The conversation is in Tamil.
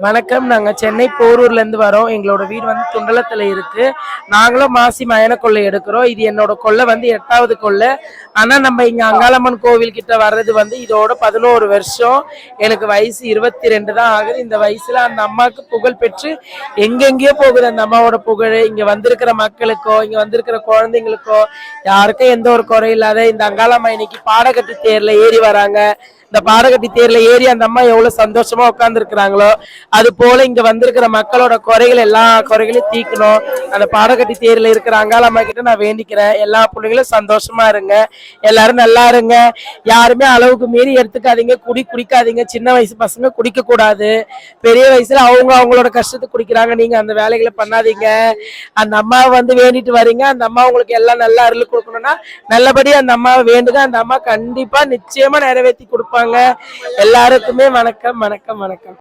வணக்கம். நாங்க சென்னை போரூர்ல இருந்து வரோம். எங்களோட வீடு வந்து துண்டலத்துல இருக்கு. நாங்களும் மாசி மயான கொள்ளை எடுக்கிறோம். இது என்னோட கொள்ளை வந்து 8வது கொள்ளை. ஆனா நம்ம இங்க அங்காளம்மன் கோவில் கிட்ட வர்றது வந்து இதோட 11 வருஷம். எனக்கு வயசு 22 தான் ஆகுது. இந்த வயசுல அந்த அம்மாவுக்கு புகழ் பெற்று எங்கெங்கேயோ போகுது அந்த அம்மாவோட புகழ். இங்க வந்திருக்கிற மக்களுக்கோ இங்க வந்திருக்கிற குழந்தைங்களுக்கோ யாருக்கும் எந்த ஒரு குறை இல்லாத இந்த அங்காளம்மா இன்னைக்கு பாடகட்டி தேர்ல ஏறி வராங்க. இந்த பாடகட்டி தேர்ல ஏறி அந்த அம்மா எவ்வளவு சந்தோஷமா உட்கார்ந்து இருக்கிறாங்களோ அது போல இங்க வந்திருக்கிற மக்களோட குறைகள் எல்லா குறைகளையும் தீக்கணும். அந்த பாடகட்டி தேர்ல இருக்கிற அங்காளம்மா கிட்ட நான் வேண்டிக்கிறேன். எல்லா பிள்ளைங்களும் சந்தோஷமா இருங்க, எல்லாரும் நல்லா இருங்க. யாருமே அளவுக்கு மீறி எடுத்துக்காதீங்க, குடிக்காதீங்க. சின்ன வயசு பசங்க குடிக்க கூடாது. பெரிய வயசுல அவங்களோட கஷ்டத்தை குடிக்கிறாங்க. நீங்க அந்த வேலைகளை பண்ணாதீங்க. அந்த அம்மாவை வந்து வேண்டிட்டு வரீங்க. அந்த அம்மா உங்களுக்கு எல்லாம் நல்லா அருள் கொடுக்கணும்னா நல்லபடியா அந்த அம்மாவை வேண்டுங்க. அந்த அம்மா கண்டிப்பா நிச்சயமா நிறைவேற்றி கொடுப்பாங்க. எல்லாருக்குமே வணக்கம் வணக்கம் வணக்கம்.